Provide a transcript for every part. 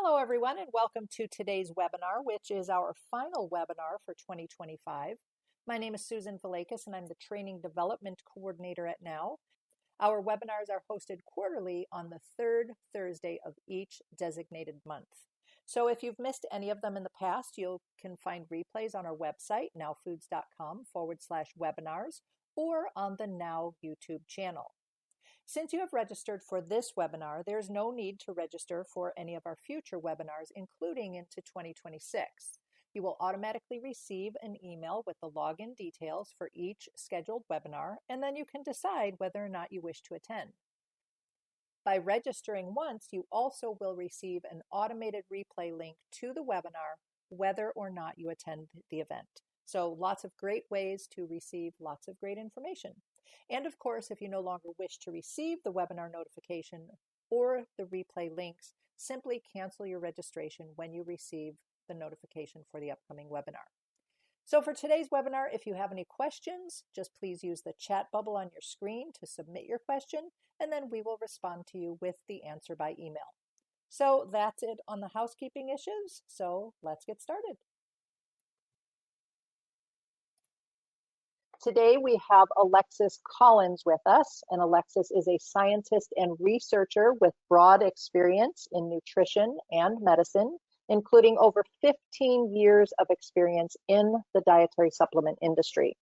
Hello, everyone, and welcome to today's webinar, which is our final webinar for 2025. My name is Susan Valakis, and I'm the Training Development Coordinator at NEM. Our webinars are hosted quarterly on the third Thursday of each designated month. So if you've missed any of them in the past, you can find replays on our website, nowfoods.com/webinars, or on the Now YouTube channel. Since you have registered for this webinar, there's no need to register for any of our future webinars, including into 2026. You will automatically receive an email with the login details for each scheduled webinar, and then you can decide whether or not you wish to attend. By registering once, you also will receive an automated replay link to the webinar, whether or not you attend the event. So lots of great ways to receive lots of great information. And of course, if you no longer wish to receive the webinar notification or the replay links, simply cancel your registration when you receive the notification for the upcoming webinar. So for today's webinar, if you have any questions, just please use the chat bubble on your screen to submit your question, and then we will respond to you with the answer by email. So that's it on the housekeeping issues. So let's get started. Today we have Alexis Collins with us, and Alexis is a scientist and researcher with broad experience in nutrition and medicine, including over 15 years of experience in the dietary supplement industry.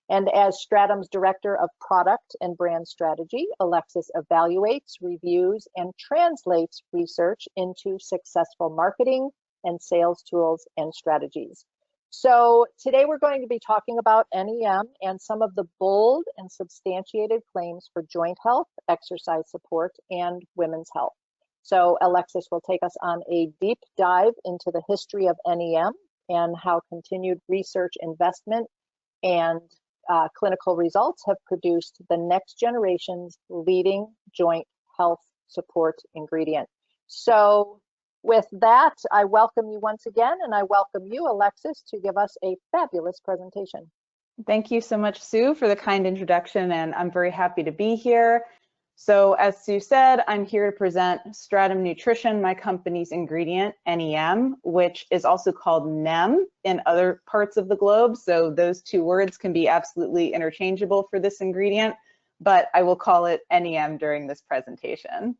And as Stratum's Director of Product and Brand Strategy, Alexis evaluates, reviews, and translates research into successful marketing and sales tools and strategies. So today we're going to be talking about NEM and some of the bold and substantiated claims for joint health, exercise support, and women's health. So Alexis will take us on a deep dive into the history of NEM and how continued research investment and clinical results have produced the next generation's leading joint health support ingredient. So with that, I welcome you once again, and I welcome you, Alexis, to give us a fabulous presentation. Thank you so much, Sue, for the kind introduction, and I'm very happy to be here. So as Sue said, I'm here to present Stratum Nutrition, my company's ingredient, NEM, which is also called NEM in other parts of the globe. So those two words can be absolutely interchangeable for this ingredient, but I will call it NEM during this presentation.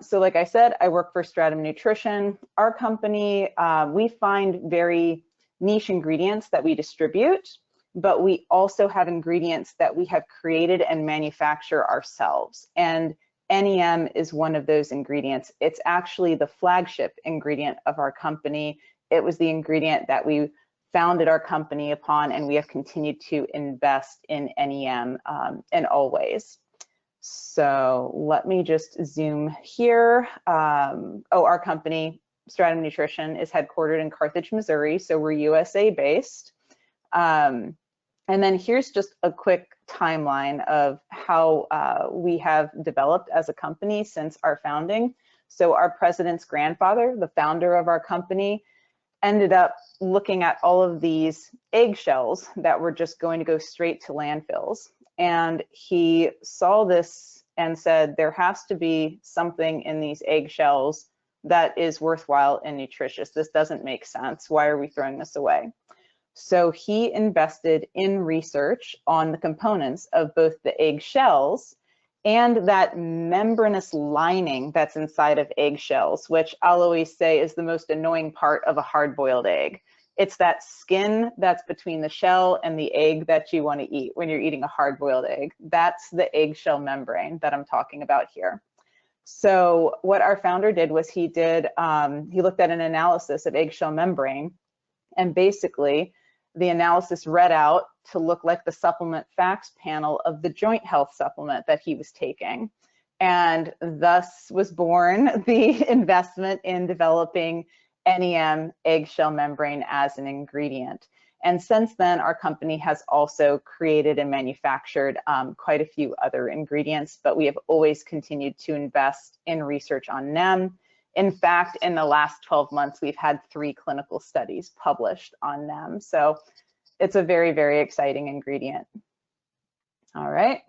So like I said, I work for Stratum Nutrition. Our company, we find very niche ingredients that we distribute, but we also have ingredients that we have created and manufacture ourselves. And NEM is one of those ingredients. It's actually the flagship ingredient of our company. It was the ingredient that we founded our company upon, and we have continued to invest in NEM in all ways. So let me just zoom here. Our company, Stratum Nutrition, is headquartered in Cartilage, Missouri, so we're USA based. And then here's just a quick timeline of how we have developed as a company since our founding. So our president's grandfather, the founder of our company, ended up looking at all of these eggshells that were just going to go straight to landfills. And he saw this and said, there has to be something in these eggshells that is worthwhile and nutritious. This doesn't make sense. Why are we throwing this away? So he invested in research on the components of both the eggshells and that membranous lining that's inside of eggshells, which I'll always say is the most annoying part of a hard-boiled egg. It's that skin that's between the shell and the egg that you want to eat when you're eating a hard-boiled egg. That's the eggshell membrane that I'm talking about here. So what our founder did was he looked at an analysis of eggshell membrane, and basically the analysis read out to look like the supplement facts panel of the joint health supplement that he was taking. And thus was born the investment in developing NEM eggshell membrane as an ingredient. And since then, our company has also created and manufactured quite a few other ingredients, but we have always continued to invest in research on NEM. In fact, in the last 12 months, we've had 3 clinical studies published on NEM. So it's a very, very exciting ingredient. All right.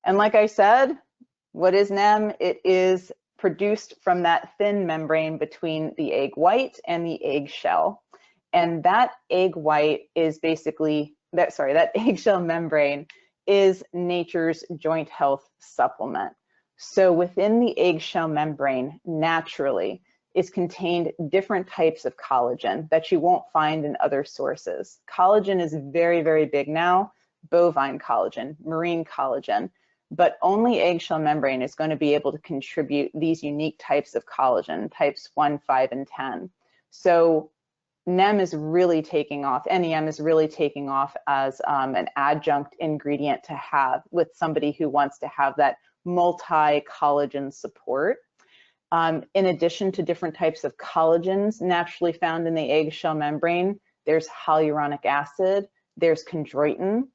And like I said, what is NEM? It is produced from that thin membrane between the egg white and the eggshell. And that egg white is basically, that eggshell membrane is nature's joint health supplement. So within the eggshell membrane, naturally, is contained different types of collagen that you won't find in other sources. Collagen is very, very big now, bovine collagen, marine collagen, but only eggshell membrane is going to be able to contribute these unique types of collagen, types 1, 5, and 10. So NEM is really taking off, NEM is really taking off as an adjunct ingredient to have with somebody who wants to have that multi-collagen support. In addition to different types of collagens naturally found in the eggshell membrane, there's hyaluronic acid, there's chondroitin,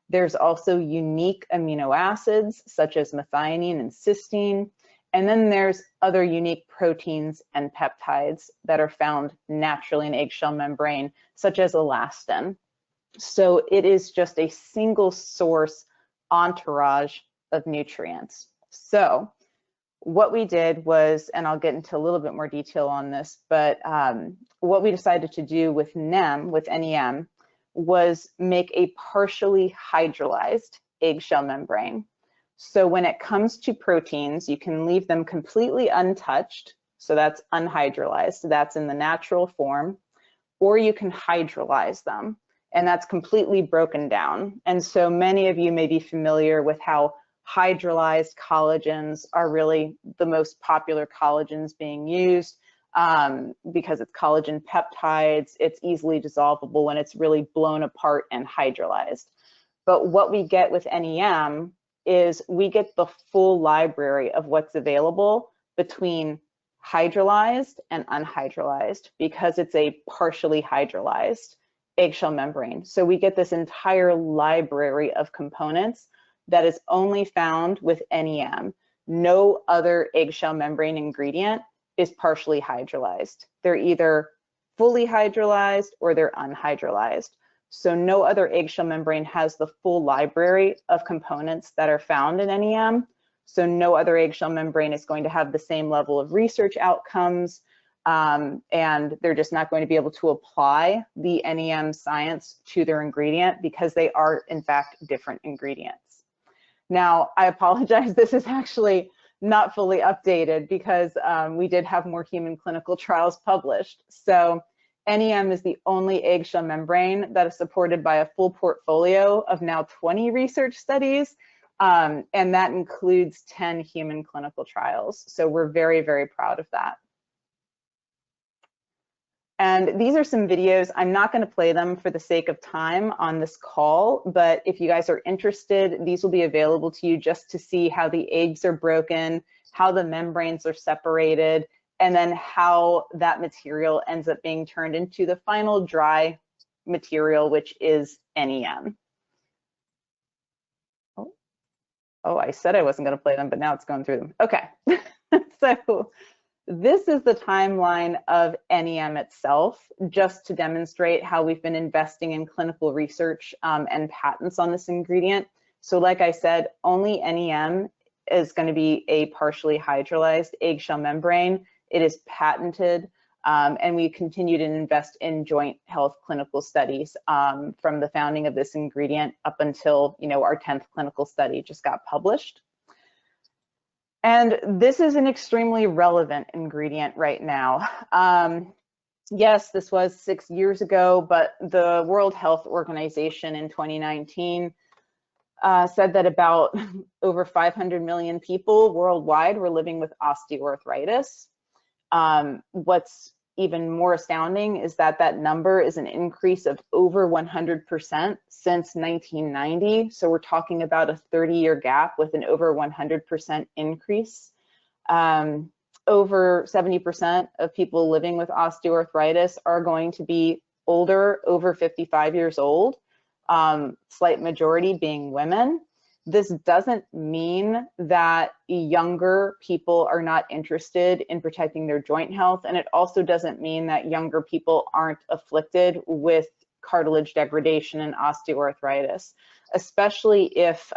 there's also unique amino acids such as methionine and cysteine, and then there's other unique proteins and peptides that are found naturally in eggshell membrane, such as elastin. So it is just a single source entourage of nutrients. So what we did was, and I'll get into a little bit more detail on this, but what we decided to do with NEM, with NEM, was make a partially hydrolyzed eggshell membrane. So when it comes to proteins, you can leave them completely untouched, so that's unhydrolyzed, that's in the natural form, or you can hydrolyze them, and that's completely broken down. And so many of you may be familiar with how hydrolyzed collagens are really the most popular collagens being used because it's collagen peptides, it's easily dissolvable when it's really blown apart and hydrolyzed. But what we get with NEM is we get the full library of what's available between hydrolyzed and unhydrolyzed because it's a partially hydrolyzed eggshell membrane. So we get this entire library of components that is only found with NEM. No other eggshell membrane ingredient is partially hydrolyzed. They're either fully hydrolyzed or they're unhydrolyzed. So no other eggshell membrane has the full library of components that are found in NEM. So no other eggshell membrane is going to have the same level of research outcomes, and they're just not going to be able to apply the NEM science to their ingredient because they are in fact different ingredients. Now, I apologize, this is actually not fully updated because we did have more human clinical trials published. So NEM is the only eggshell membrane that is supported by a full portfolio of now 20 research studies, and that includes 10 human clinical trials. So we're very, very proud of that. And these are some videos. I'm not going to play them for the sake of time on this call, but if you guys are interested, these will be available to you just to see how the eggs are broken, how the membranes are separated, and then how that material ends up being turned into the final dry material, which is NEM. Oh, I said I wasn't going to play them, but now it's going through them. Okay, so this is the timeline of NEM itself, just to demonstrate how we've been investing in clinical research and patents on this ingredient. So like I said, only NEM is going to be a partially hydrolyzed eggshell membrane. It is patented, and we continue to invest in joint health clinical studies from the founding of this ingredient up until, our 10th clinical study just got published. And this is an extremely relevant ingredient right now. Yes, this was 6 years ago, but the World Health Organization in 2019 said that about over 500 million people worldwide were living with osteoarthritis. What's even more astounding is that that number is an increase of over 100% since 1990. So we're talking about a 30-year gap with an over 100% increase. Over 70% of people living with osteoarthritis are going to be older, over 55 years old, slight majority being women. This doesn't mean that younger people are not interested in protecting their joint health, and it also doesn't mean that younger people aren't afflicted with cartilage degradation and osteoarthritis, especially if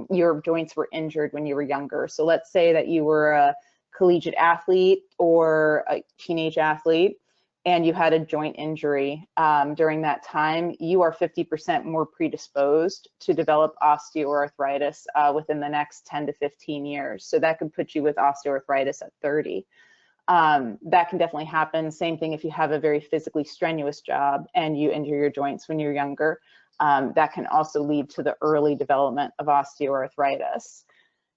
your joints were injured when you were younger. So let's say that you were a collegiate athlete or a teenage athlete and you had a joint injury during that time, you are 50% more predisposed to develop osteoarthritis within the next 10 to 15 years. So that could put you with osteoarthritis at 30. That can definitely happen. Same thing if you have a very physically strenuous job and you injure your joints when you're younger. That can also lead to the early development of osteoarthritis.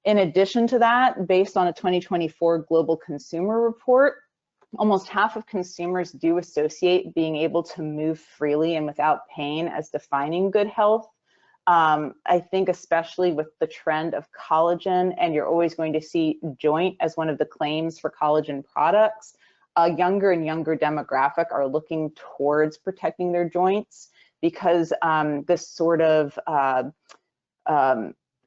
In addition to that, based on a 2024 Global Consumer Report, almost half of consumers do associate being able to move freely and without pain as defining good health. I think especially with the trend of collagen, and you're always going to see joint as one of the claims for collagen products, a younger and younger demographic are looking towards protecting their joints because this sort of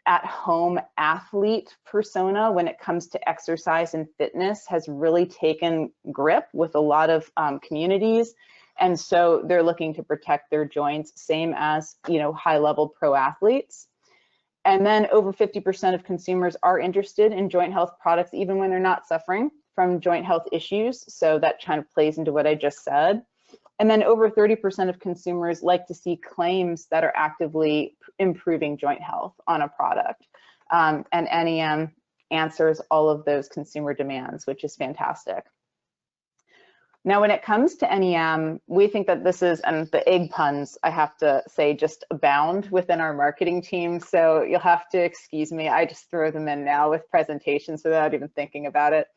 at-home athlete persona when it comes to exercise and fitness has really taken grip with a lot of communities. And so they're looking to protect their joints, same as, you know, high-level pro athletes. And then over 50% of consumers are interested in joint health products, even when they're not suffering from joint health issues. So that kind of plays into what I just said. And then over 30% of consumers like to see claims that are actively improving joint health on a product. And NEM answers all of those consumer demands, which is fantastic. Now, when it comes to NEM, we think that this is, and the egg puns, I have to say, just abound within our marketing team. So you'll have to excuse me. I just throw them in now with presentations without even thinking about it.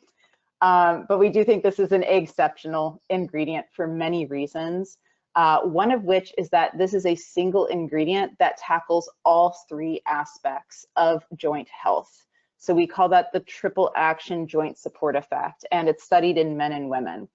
But we do think this is an exceptional ingredient for many reasons. One of which is that this is a single ingredient that tackles all three aspects of joint health. So we call that the triple action joint support effect, and it's studied in men and women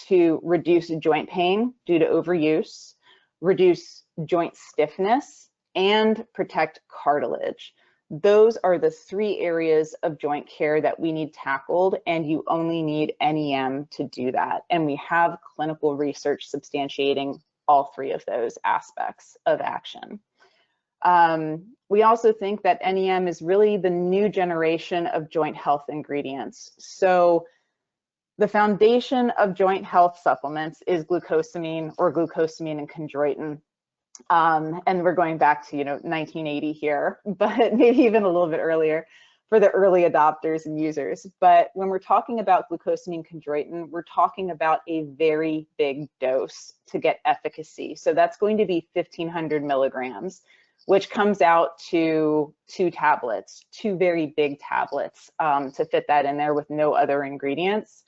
to reduce joint pain due to overuse, reduce joint stiffness, and protect cartilage. Those are the three areas of joint care that we need tackled, and you only need NEM to do that. And we have clinical research substantiating all three of those aspects of action. We also think that NEM is really the new generation of joint health ingredients. So the foundation of joint health supplements is glucosamine or glucosamine and chondroitin. And we're going back to, 1980 here, but maybe even a little bit earlier for the early adopters and users. But when we're talking about glucosamine chondroitin, we're talking about a very big dose to get efficacy. So that's going to be 1,500 milligrams, which comes out to 2 tablets, 2 very big tablets to fit that in there with no other ingredients.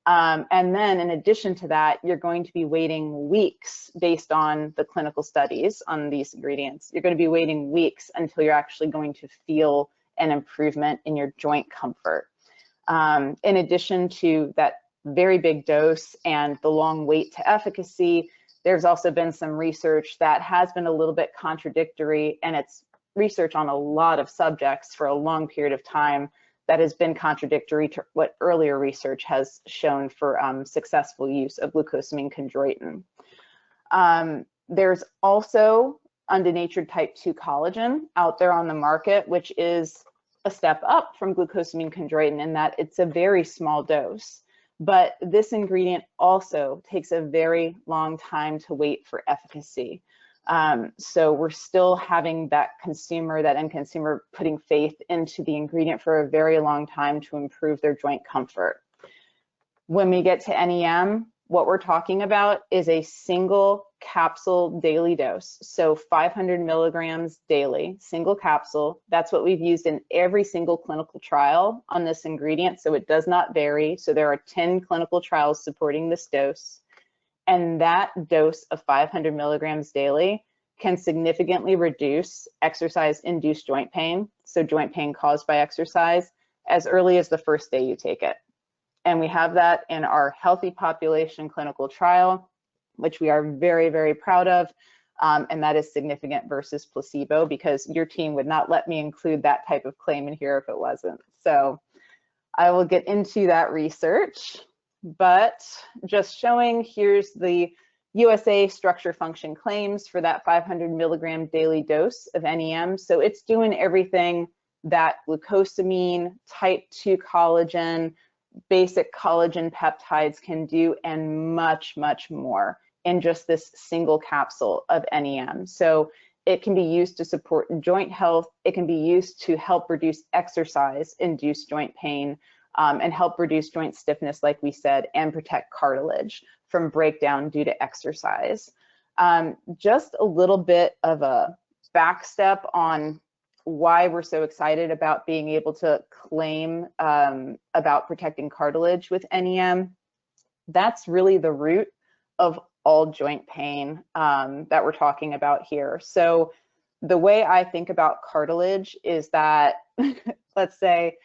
And then in addition to that, you're going to be waiting weeks based on the clinical studies on these ingredients. You're going to be waiting weeks until you're actually going to feel an improvement in your joint comfort. In addition to that very big dose and the long wait to efficacy, there's also been some research that has been a little bit contradictory, and it's research on a lot of subjects for a long period of time that has been contradictory to what earlier research has shown for successful use of glucosamine chondroitin. There's also undenatured type 2 collagen out there on the market, which is a step up from glucosamine chondroitin in that it's a very small dose. But this ingredient also takes a very long time to wait for efficacy. So we're still having that end consumer putting faith into the ingredient for a very long time to improve their joint comfort. When we get to NEM, what we're talking about is a single capsule daily dose. So 500 milligrams daily, single capsule. That's what we've used in every single clinical trial on this ingredient. So it does not vary. So there are 10 clinical trials supporting this dose. And that dose of 500 milligrams daily can significantly reduce exercise-induced joint pain, so joint pain caused by exercise, as early as the first day you take it. And we have that in our healthy population clinical trial, which we are very, very proud of. And that is significant versus placebo, because your team would not let me include that type of claim in here if it wasn't. So I will get into that research. But just showing, here's the USA structure function claims for that 500 milligram daily dose of NEM. So it's doing everything that glucosamine, type 2 collagen, basic collagen peptides can do, and much, much more in just this single capsule of NEM. So it can be used to support joint health. It can be used to help reduce exercise-induced joint pain and help reduce joint stiffness, like we said, and protect cartilage from breakdown due to exercise. Just a little bit of a back step on why we're so excited about being able to claim about protecting cartilage with NEM. That's really the root of all joint pain that we're talking about here. So the way I think about cartilage is that, let's say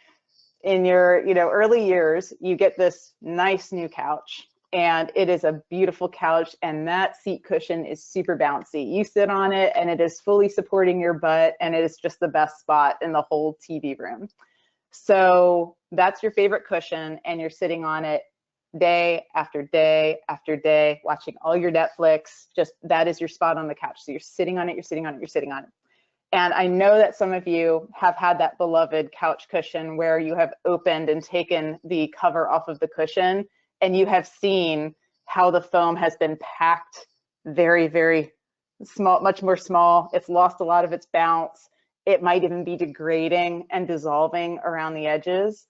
in your early years, you get this nice new couch, and it is a beautiful couch, and that seat cushion is super bouncy. You sit on it and it is fully supporting your butt, and it is just the best spot in the whole TV room. So that's your favorite cushion, and you're sitting on it day after day after day, watching all your Netflix. Just that is your spot on the couch. So you're sitting on it, you're sitting on it, you're sitting on it. And I know that some of you have had that beloved couch cushion where you have opened and taken the cover off of the cushion, and you have seen how the foam has been packed very, very small, much more small. It's lost a lot of its bounce. It might even be degrading and dissolving around the edges.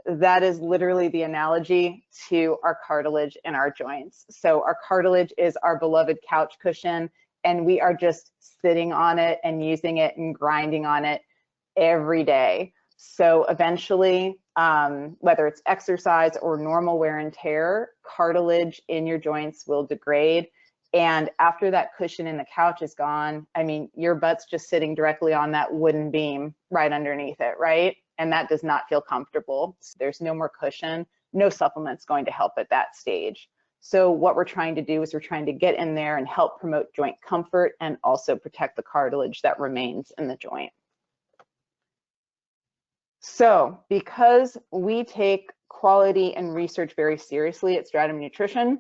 That is literally the analogy to our cartilage in our joints. So our cartilage is our beloved couch cushion, and we are just sitting on it and using it and grinding on it every day. So eventually, whether it's exercise or normal wear and tear, cartilage in your joints will degrade. And after that cushion in the couch is gone, I mean, your butt's just sitting directly on that wooden beam right underneath it, right? And that does not feel comfortable. So there's no more cushion, no supplement's going to help at that stage. So what we're trying to do is we're trying to get in there and help promote joint comfort and also protect the cartilage that remains in the joint. So because we take quality and research very seriously at Stratum Nutrition,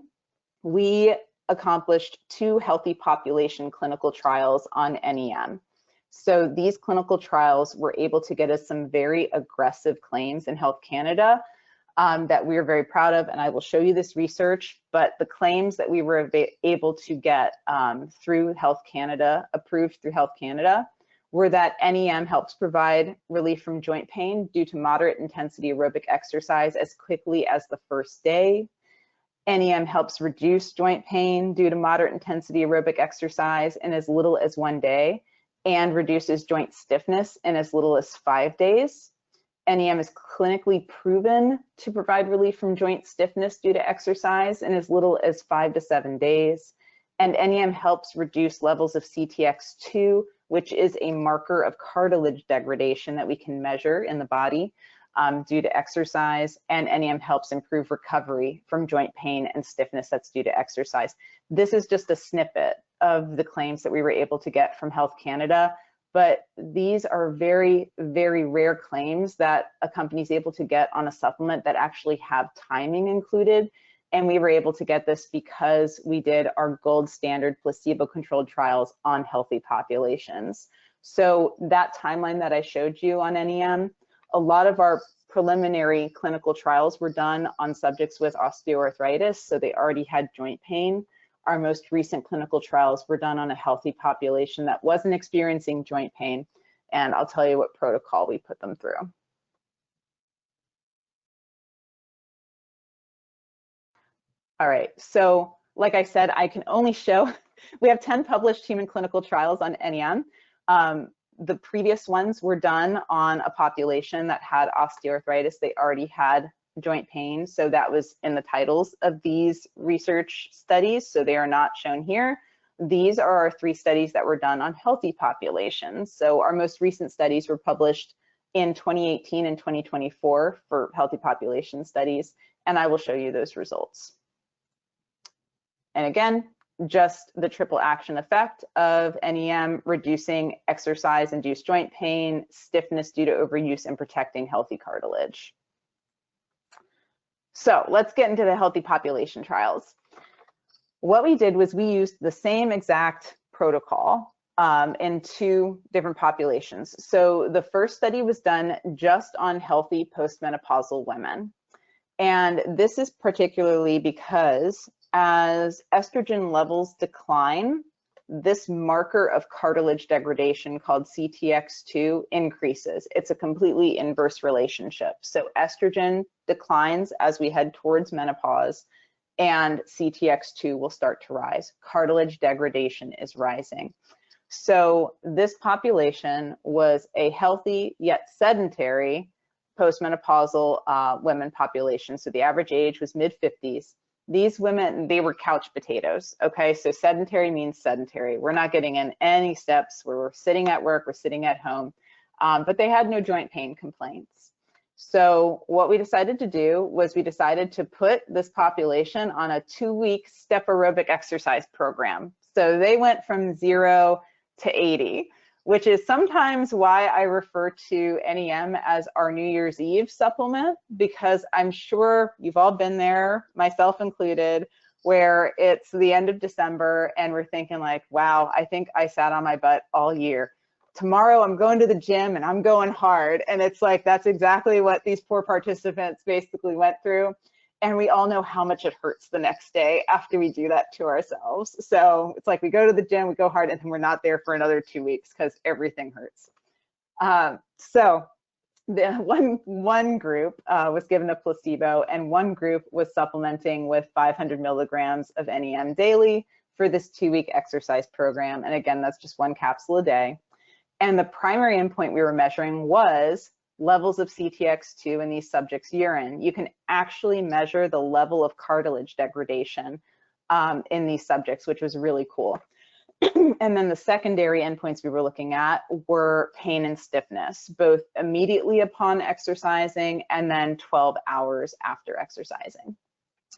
we accomplished 2 healthy population clinical trials on NEM. So these clinical trials were able to get us some very aggressive claims in Health Canada that we are very proud of, and I will show you this research. But the claims that we were able to get through Health Canada, approved through Health Canada, were that NEM helps provide relief from joint pain due to moderate intensity aerobic exercise as quickly as the first day. NEM helps reduce joint pain due to moderate intensity aerobic exercise in as little as 1 day, and reduces joint stiffness in as little as 5 days. NEM is clinically proven to provide relief from joint stiffness due to exercise in as little as 5 to 7 days. And NEM helps reduce levels of CTX2, which is a marker of cartilage degradation that we can measure in the body due to exercise. And NEM helps improve recovery from joint pain and stiffness that's due to exercise. This is just a snippet of the claims that we were able to get from Health Canada, but these are very, very rare claims that a company is able to get on a supplement that actually have timing included. And we were able to get this because we did our gold standard placebo-controlled trials on healthy populations. So that timeline that I showed you on NEM, a lot of our preliminary clinical trials were done on subjects with osteoarthritis, so they already had joint pain. Our most recent clinical trials were done on a healthy population that wasn't experiencing joint pain, and I'll tell you what protocol we put them through. All right, so like I said, I can only show, we have 10 published human clinical trials on NEM. The previous ones were done on a population that had osteoarthritis. They already had joint pain, so that was in the titles of these research studies, so they are not shown here. These are our 3 studies that were done on healthy populations. So our most recent studies were published in 2018 and 2024 for healthy population studies, and I will show you those results. And again, just the triple action effect of NEM reducing exercise-induced joint pain, stiffness due to overuse, and protecting healthy cartilage. So let's get into the healthy population trials. What we did was we used the same exact protocol in 2 different populations. So the first study was done just on healthy postmenopausal women. And this is particularly because as estrogen levels decline, this marker of cartilage degradation called CTX2 increases. It's a completely inverse relationship. So estrogen declines as we head towards menopause, and CTX2 will start to rise. Cartilage degradation is rising. So this population was a healthy yet sedentary postmenopausal women population. So the average age was mid-50s. These women, they were couch potatoes, okay? So sedentary means sedentary. We're not getting in any steps where we're sitting at work, we're sitting at home, but they had no joint pain complaints. So what we decided to do was we decided to put this population on a 2-week step aerobic exercise program. So they went from 0 to 80, which is sometimes why I refer to NEM as our New Year's Eve supplement, because I'm sure you've all been there, myself included, where it's the end of December and we're thinking like, wow, I think I sat on my butt all year. Tomorrow I'm going to the gym and I'm going hard. And it's like, that's exactly what these poor participants basically went through. And we all know how much it hurts the next day after we do that to ourselves. So it's like we go to the gym, we go hard, and then we're not there for another 2 weeks because everything hurts. So the one group was given a placebo, and one group was supplementing with 500 milligrams of NEM daily for this 2-week exercise program. And again, that's just 1 capsule a day. And the primary endpoint we were measuring was levels of CTX2 in these subjects' urine. You can actually measure the level of cartilage degradation in these subjects, which was really cool. And then the secondary endpoints we were looking at were pain and stiffness, both immediately upon exercising and then 12 hours after exercising.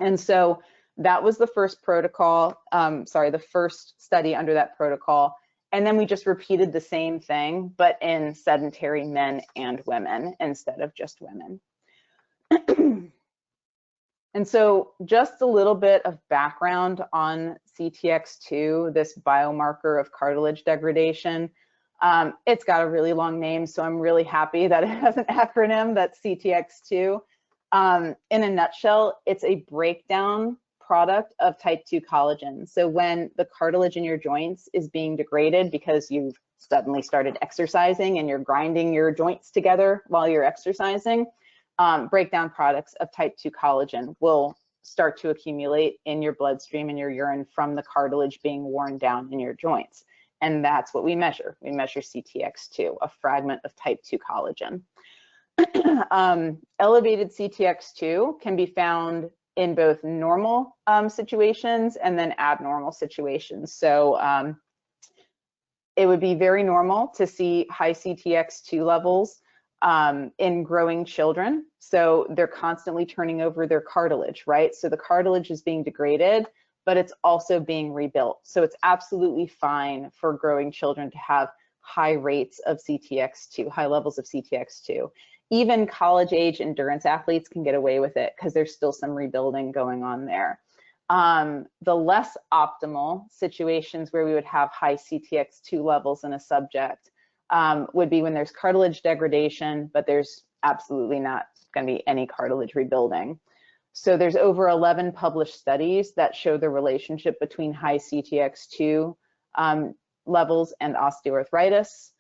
And so that was the first protocol, the first study under that protocol. And then we just repeated the same thing, but in sedentary men and women instead of just women. And so just a little bit of background on CTX2, this biomarker of cartilage degradation. It's got a really long name, so I'm really happy that it has an acronym, that's CTX2. In a nutshell, it's a breakdown product of type 2 collagen. So when the cartilage in your joints is being degraded because you've suddenly started exercising and you're grinding your joints together while you're exercising, breakdown products of type 2 collagen will start to accumulate in your bloodstream and your urine from the cartilage being worn down in your joints. And that's what we measure. We measure CTX2, a fragment of type 2 collagen. Elevated CTX2 can be found in both normal situations and then abnormal situations. So it would be very normal to see high CTX2 levels in growing children. So they're constantly turning over their cartilage, right? So the cartilage is being degraded, but it's also being rebuilt. So it's absolutely fine for growing children to have high rates of CTX2, high levels of CTX2. Even college age endurance athletes can get away with it because there's still some rebuilding going on there. The less optimal situations where we would have high CTX2 levels in a subject would be when there's cartilage degradation, but there's absolutely not going to be any cartilage rebuilding. So there's over 11 published studies that show the relationship between high CTX2 levels and osteoarthritis.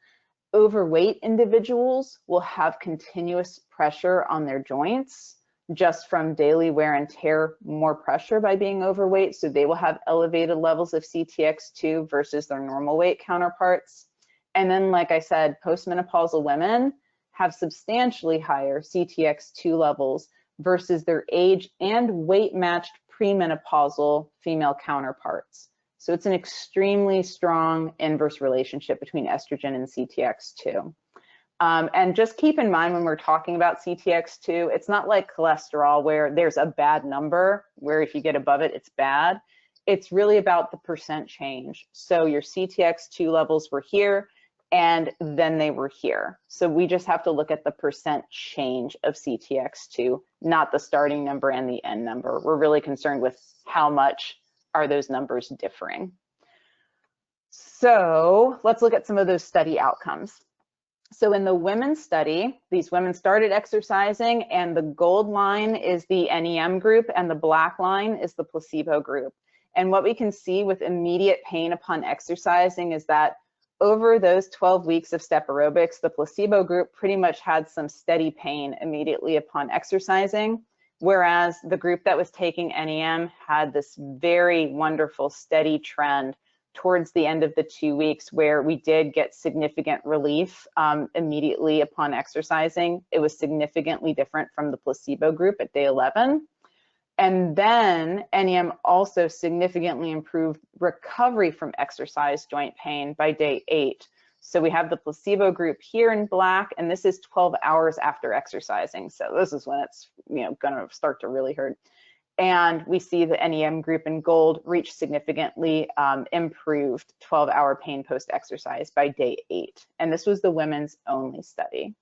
Overweight individuals will have continuous pressure on their joints just from daily wear and tear, more pressure by being overweight. So they will have elevated levels of CTX2 versus their normal weight counterparts. And then, like I said, postmenopausal women have substantially higher CTX2 levels versus their age and weight matched premenopausal female counterparts. So it's an extremely strong inverse relationship between estrogen and CTX2. And just keep in mind when we're talking about CTX2, it's not like cholesterol where there's a bad number where if you get above it, it's bad. It's really about the percent change. So your CTX2 levels were here and then they were here. So we just have to look at the percent change of CTX2, not the starting number and the end number. We're really concerned with how much are those numbers differing. So let's look at some of those study outcomes. So in the women's study, these women started exercising, and the gold line is the NEM group and the black line is the placebo group. And what we can see with immediate pain upon exercising is that over those 12 weeks of step aerobics, the placebo group pretty much had some steady pain immediately upon exercising, whereas the group that was taking NEM had this very wonderful steady trend towards the end of the 2 weeks where we did get significant relief immediately upon exercising. It was significantly different from the placebo group at day 11. And then NEM also significantly improved recovery from exercise joint pain by day 8. So we have the placebo group here in black, and this is 12 hours after exercising. So this is when it's gonna start to really hurt. And we see the NEM group in gold reach significantly improved 12-hour pain post-exercise by day 8. And this was the women's only study.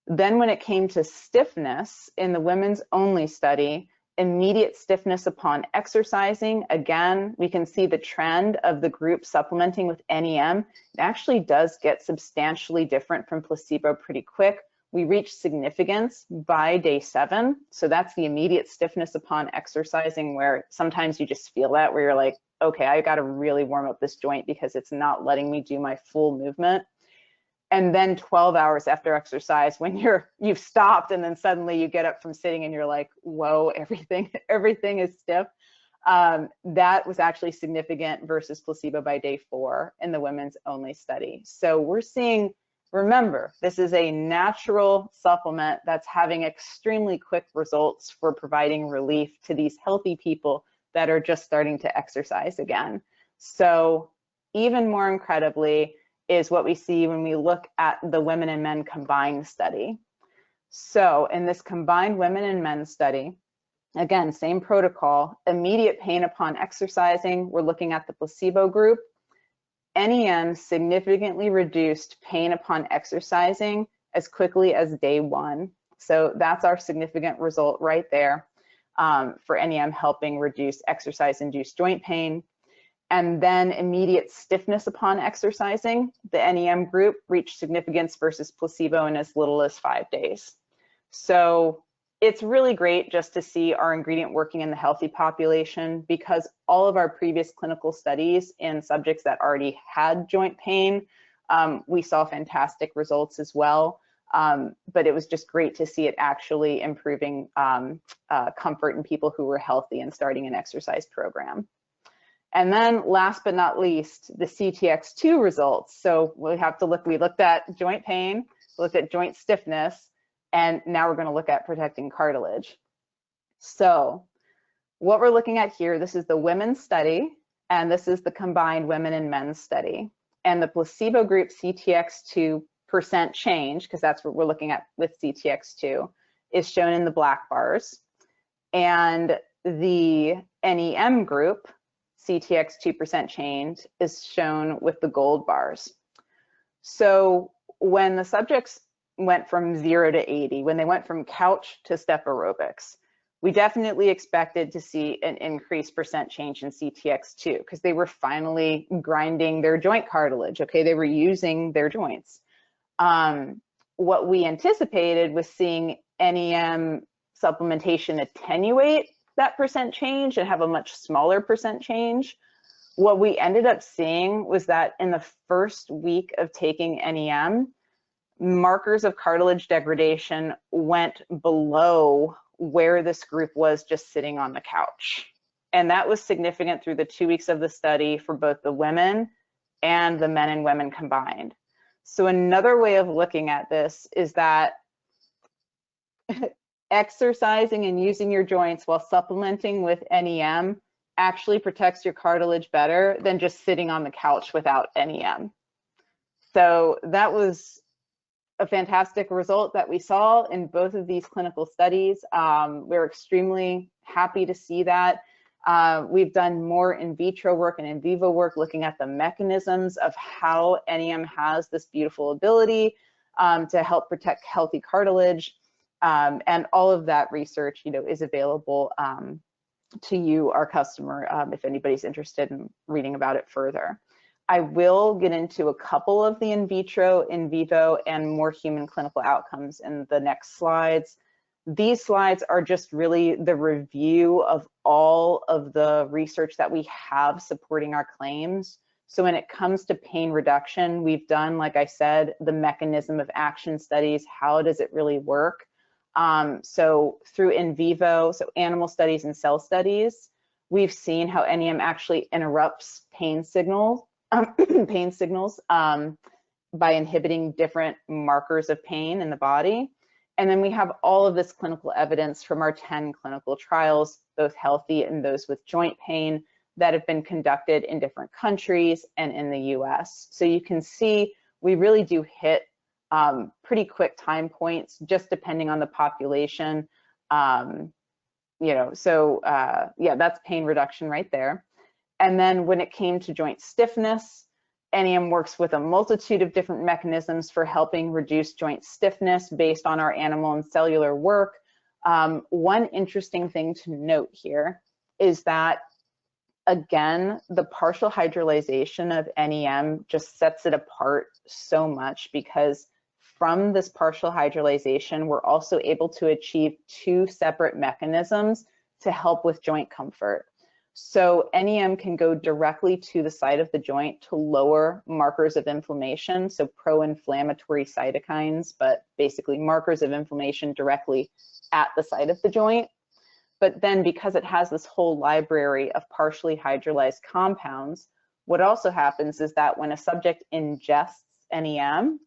Then when it came to stiffness in the women's only study, immediate stiffness upon exercising, again, we can see the trend of the group supplementing with NEM. It actually does get substantially different from placebo pretty quick. We reach significance by day 7. So that's the immediate stiffness upon exercising, where sometimes you just feel that, where you're like, okay, I got to really warm up this joint because it's not letting me do my full movement. And then 12 hours after exercise, when you've stopped and then suddenly you get up from sitting and you're like, whoa, everything is stiff. That was actually significant versus placebo by day 4 in the women's only study. So we're seeing, remember, this is a natural supplement that's having extremely quick results for providing relief to these healthy people that are just starting to exercise again. So even more incredibly is what we see when we look at the women and men combined study. So in this combined women and men study, again, same protocol, immediate pain upon exercising, we're looking at the placebo group. NEM significantly reduced pain upon exercising as quickly as day 1. So that's our significant result right there for NEM helping reduce exercise-induced joint pain. And then immediate stiffness upon exercising, the NEM group reached significance versus placebo in as little as 5 days. So it's really great just to see our ingredient working in the healthy population, because all of our previous clinical studies in subjects that already had joint pain, we saw fantastic results as well. But it was just great to see it actually improving comfort in people who were healthy and starting an exercise program. And then last but not least, the CTX2 results. So we looked at joint pain, looked at joint stiffness, and now we're going to look at protecting cartilage. So what we're looking at here, this is the women's study, and this is the combined women and men's study. And the placebo group CTX2% change, because that's what we're looking at with CTX2, is shown in the black bars. And the NEM group CTX2% change is shown with the gold bars. So when the subjects went from 0 to 80, when they went from couch to step aerobics, we definitely expected to see an increased percent change in CTX2 because they were finally grinding their joint cartilage. Okay, they were using their joints. What we anticipated was seeing NEM supplementation attenuate that percent change and have a much smaller percent change. What we ended up seeing was that in the first week of taking NEM, markers of cartilage degradation went below where this group was just sitting on the couch. And that was significant through the 2 weeks of the study for both the women and the men and women combined. So another way of looking at this is that exercising and using your joints while supplementing with NEM actually protects your cartilage better than just sitting on the couch without NEM. So that was a fantastic result that we saw in both of these clinical studies. We're extremely happy to see that. We've done more in vitro work and in vivo work looking at the mechanisms of how NEM has this beautiful ability to help protect healthy cartilage. And all of that research, is available to you, our customer, if anybody's interested in reading about it further. I will get into a couple of the in vitro, in vivo, and more human clinical outcomes in the next slides. These slides are just really the review of all of the research that we have supporting our claims. So when it comes to pain reduction, we've done, like I said, the mechanism of action studies. How does it really work? So through in vivo, so animal studies and cell studies, we've seen how NEM actually interrupts pain signals by inhibiting different markers of pain in the body. And then we have all of this clinical evidence from our 10 clinical trials, both healthy and those with joint pain, that have been conducted in different countries and in the US. So you can see we really do hit pretty quick time points, just depending on the population. Yeah, that's pain reduction right there. And then when it came to joint stiffness, NEM works with a multitude of different mechanisms for helping reduce joint stiffness based on our animal and cellular work. One interesting thing to note here is that, again, the partial hydrolyzation of NEM just sets it apart so much, because from this partial hydrolyzation, we're also able to achieve two separate mechanisms to help with joint comfort. So NEM can go directly to the site of the joint to lower markers of inflammation, so pro-inflammatory cytokines, but basically markers of inflammation directly at the site of the joint. But then, because it has this whole library of partially hydrolyzed compounds, what also happens is that when a subject ingests NEM,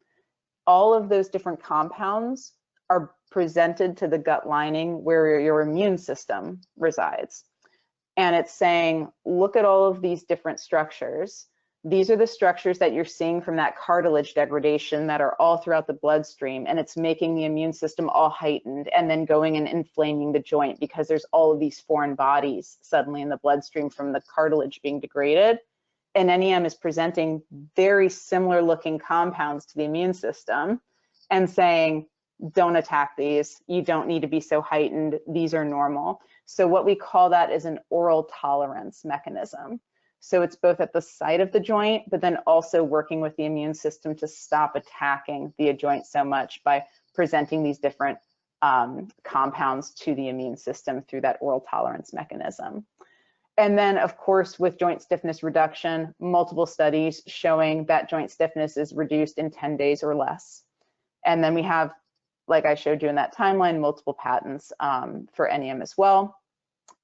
all of those different compounds are presented to the gut lining where your immune system resides. And it's saying, look at all of these different structures. These are the structures that you're seeing from that cartilage degradation that are all throughout the bloodstream, and it's making the immune system all heightened and then going and inflaming the joint because there's all of these foreign bodies suddenly in the bloodstream from the cartilage being degraded. And NEM is presenting very similar looking compounds to the immune system and saying, don't attack these. You don't need to be so heightened. These are normal. So what we call that is an oral tolerance mechanism. So it's both at the site of the joint, but then also working with the immune system to stop attacking the joint so much by presenting these different compounds to the immune system through that oral tolerance mechanism. And then, of course, with joint stiffness reduction, multiple studies showing that joint stiffness is reduced in 10 days or less. And then we have, like I showed you in that timeline, multiple patents for NEM as well.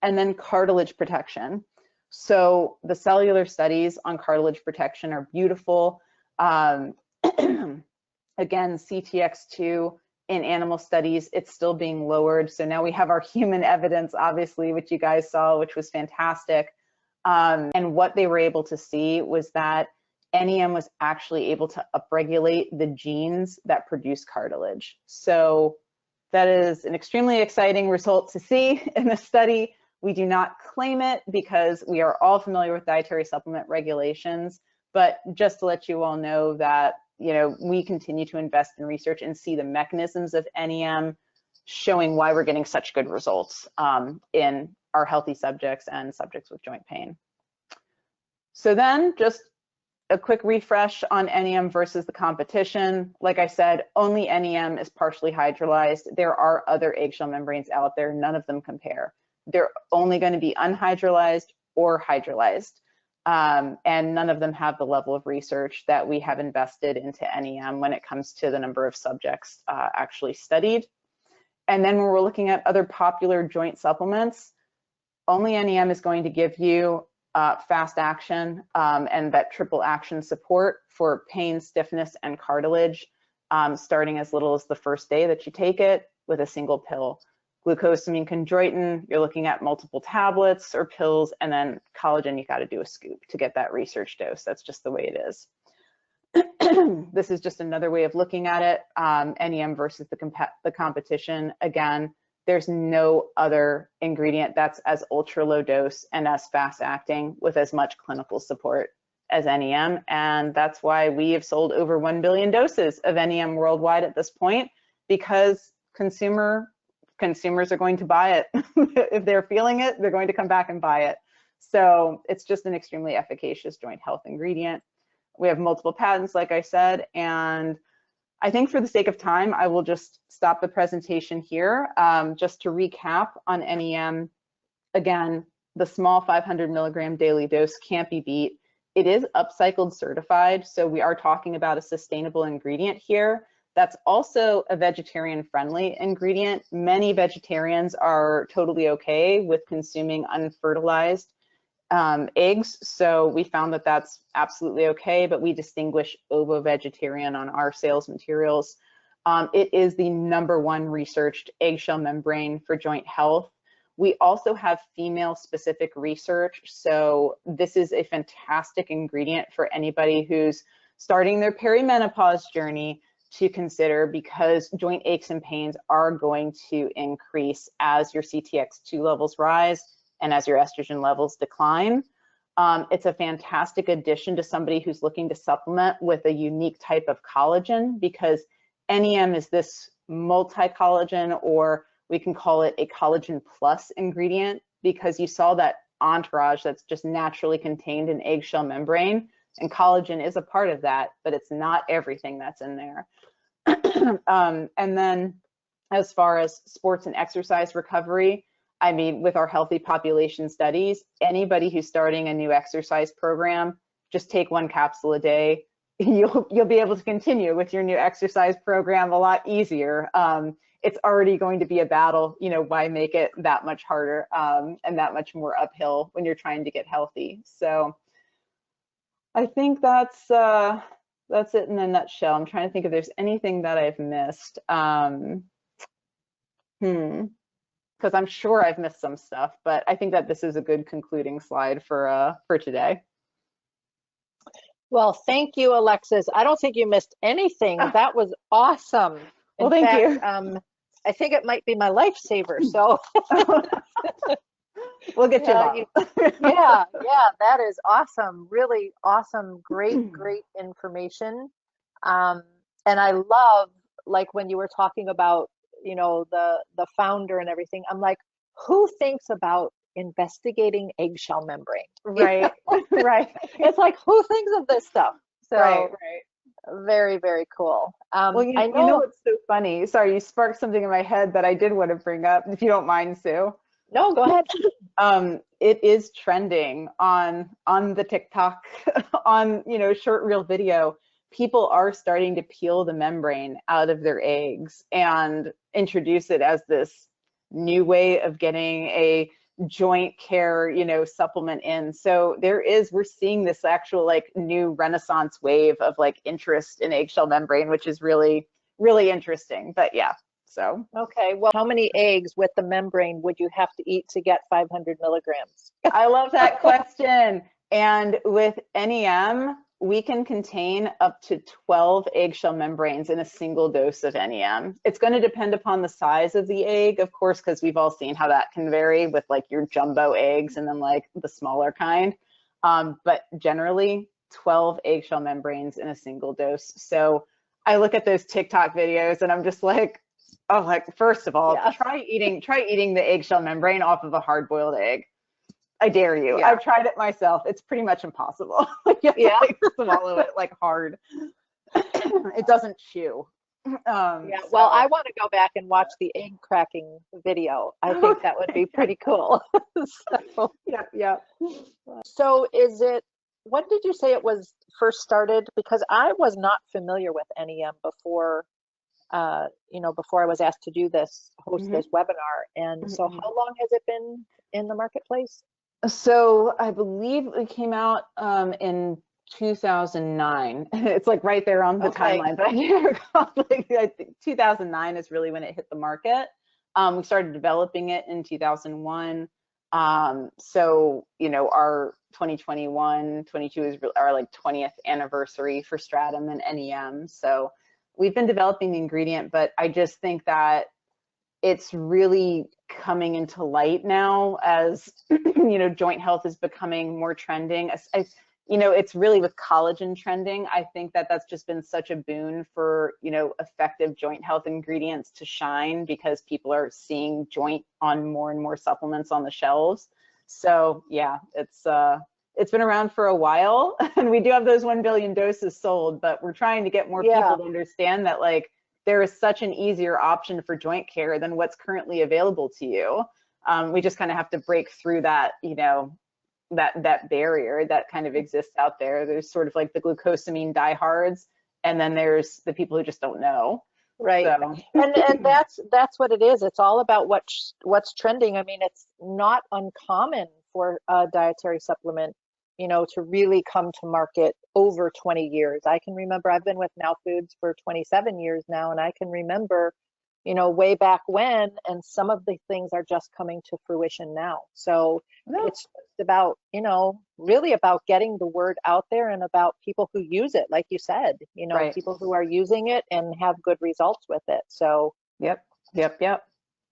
And then cartilage protection. So the cellular studies on cartilage protection are beautiful. Again, CTX2 in animal studies, it's still being lowered. So now we have our human evidence, obviously, which you guys saw, which was fantastic. And what they were able to see was that NEM was actually able to upregulate the genes that produce cartilage. So that is an extremely exciting result to see in the study. We do not claim it because we are all familiar with dietary supplement regulations, but just to let you all know that, you know, we continue to invest in research and see the mechanisms of NEM showing why we're getting such good results in our healthy subjects and subjects with joint pain. So then just a quick refresh on NEM versus the competition. Like I said, only NEM is partially hydrolyzed. There are other eggshell membranes out there, none of them compare. They're only going to be unhydrolyzed or hydrolyzed. And none of them have the level of research that we have invested into NEM when it comes to the number of subjects actually studied. And then when we're looking at other popular joint supplements, only NEM is going to give you fast action and that triple action support for pain, stiffness, and cartilage, starting as little as the first day that you take it with a single pill. Glucosamine chondroitin, you're looking at multiple tablets or pills, and then collagen, you got to do a scoop to get that research dose. That's just the way it is. This is just another way of looking at it. NEM versus the competition. Again, there's no other ingredient that's as ultra low dose and as fast acting with as much clinical support as NEM. And that's why we have sold over 1 billion doses of NEM worldwide at this point, because consumers are going to buy it. If they're feeling it, they're going to come back and buy it. So it's just an extremely efficacious joint health ingredient. We have multiple patents, like I said, and I think for the sake of time, I will just stop the presentation here. Just to recap on NEM, again, the small 500 milligram daily dose can't be beat. It is upcycled certified, so we are talking about a sustainable ingredient here. That's also a vegetarian-friendly ingredient. Many vegetarians are totally okay with consuming unfertilized eggs, so we found that that's absolutely okay, but we distinguish ovo-vegetarian on our sales materials. It is the #1 researched eggshell membrane for joint health. We also have female-specific research, so this is a fantastic ingredient for anybody who's starting their perimenopause journey to consider, because joint aches and pains are going to increase as your CTX2 levels rise and as your estrogen levels decline. It's a fantastic addition to somebody who's looking to supplement with a unique type of collagen, because NEM is this multi-collagen, or we can call it a collagen plus ingredient, because you saw that entourage that's just naturally contained in eggshell membrane, and collagen is a part of that, but it's not everything that's in there. And then as far as sports and exercise recovery, I mean, with our healthy population studies, anybody who's starting a new exercise program, just take 1 capsule a day. You'll be able to continue with your new exercise program a lot easier. It's already going to be a battle, you know, why make it that much harder and that much more uphill when you're trying to get healthy? So I think that's it in a nutshell. I'm trying to think if there's anything that I've missed. Because I'm sure I've missed some stuff, but I think that this is a good concluding slide for today. Well, thank you, Alexis. I don't think you missed anything. That was awesome. Well, thank you. I think it might be my lifesaver. So we'll get you. Yeah, that is awesome. Really awesome. Great information. And I love, like, when you were talking about, you know, the founder and everything. I'm like, who thinks about investigating eggshell membrane? Right, right. It's like, who thinks of this stuff? So right. Very, very cool. Well, you know what's so funny? Sorry, you sparked something in my head that I did want to bring up, if you don't mind, Sue. No, go ahead. It is trending on the TikTok, on, you know, short reel video. People are starting to peel the membrane out of their eggs and introduce it as this new way of getting a joint care, you know, supplement in. So we're seeing this actual like new renaissance wave of like interest in eggshell membrane, which is really, really interesting. But yeah, so. Okay, well, how many eggs with the membrane would you have to eat to get 500 milligrams? I love that question. And with NEM, we can contain up to 12 eggshell membranes in a single dose of NEM. It's going to depend upon the size of the egg, of course, because we've all seen how that can vary with like your jumbo eggs and then like the smaller kind. But generally 12 eggshell membranes in a single dose. So I look at those TikTok videos and I'm just like, oh, like, first of all, try eating the eggshell membrane off of a hard-boiled egg. I dare you. I've tried it myself. It's pretty much impossible. You have to like swallow it like hard. It doesn't chew. Well, I want to go back and watch the egg cracking video. I think that would be pretty cool. So, So is it, when did you say it was first started? Because I was not familiar with NEM before, you know, before I was asked to do this, host this webinar. And so how long has it been in the marketplace? So I believe it came out in 2009. It's like right there on the timeline, but I can't recall. Like, I think 2009 is really when it hit the market. We started developing it in 2001. So, you know, our 2021, 22 is our like 20th anniversary for Stratum and NEM. So we've been developing the ingredient, but I just think that it's really coming into light now as, you know, joint health is becoming more trending. You know, it's really with collagen trending. I think that that's just been such a boon for, you know, effective joint health ingredients to shine, because people are seeing joint on more and more supplements on the shelves. So yeah, it's it's been around for a while, and we do have those 1 billion doses sold, but we're trying to get more Yeah. people to understand that like there is such an easier option for joint care than what's currently available to you. We just kind of have to break through that, you know, that barrier that kind of exists out there. There's sort of like the glucosamine diehards, and then there's the people who just don't know. Right. So. And that's what it is. It's all about what's trending. I mean, it's not uncommon for a dietary supplement, you know, to really come to market over 20 years. I can remember, I've been with Now Foods for 27 years now, and I can remember, you know, way back when, and some of the things are just coming to fruition now. So it's just about, you know, really about getting the word out there and about people who use it, like you said, you know, people who are using it and have good results with it. So Yep.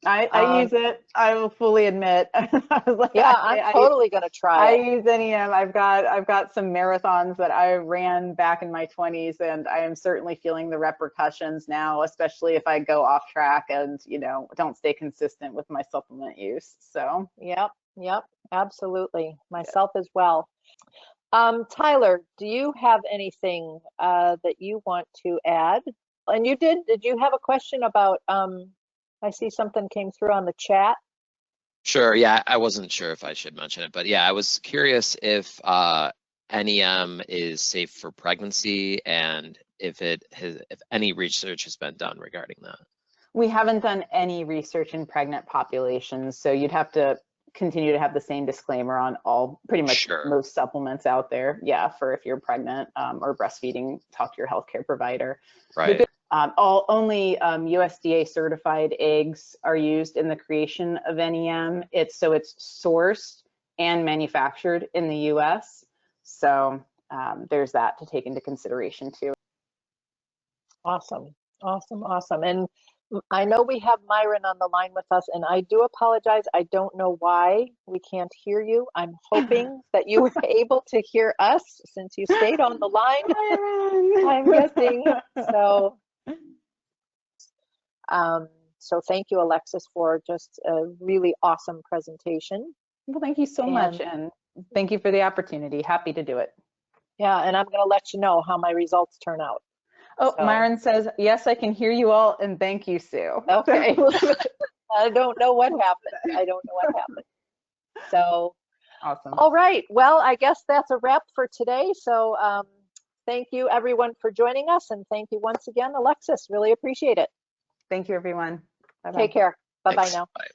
I use it. I will fully admit. Yeah, I'm totally gonna try I it. use NEM. I've got some marathons that I ran back in my 20s, and I am certainly feeling the repercussions now, especially if I go off track and, you know, don't stay consistent with my supplement use. So Yep, absolutely. Myself as well. Tyler, do you have anything that you want to add? And did you have a question about, I see something came through on the chat. Sure. Yeah, I wasn't sure if I should mention it, but yeah, I was curious if NEM is safe for pregnancy and if any research has been done regarding that. We haven't done any research in pregnant populations, so you'd have to continue to have the same disclaimer on pretty much most supplements out there. Yeah, for if you're pregnant or breastfeeding, talk to your healthcare provider. Right. Only USDA certified eggs are used in the creation of NEM. It's sourced and manufactured in the US. So there's that to take into consideration too. Awesome. And I know we have Myron on the line with us, and I do apologize. I don't know why we can't hear you. I'm hoping that you were able to hear us since you stayed on the line. I'm guessing. So thank you, Alexis, for just a really awesome presentation. Well, thank you so much, and thank you for the opportunity. Happy to do it. Yeah, and I'm going to let you know how my results turn out. Oh, so. Myron says, yes, I can hear you all, and thank you, Sue. Okay. I don't know what happened. So, awesome. All right. Well, I guess that's a wrap for today. So thank you, everyone, for joining us. And thank you once again, Alexis. Really appreciate it. Thank you, everyone. Bye-bye. Take care. Bye-bye now. Bye.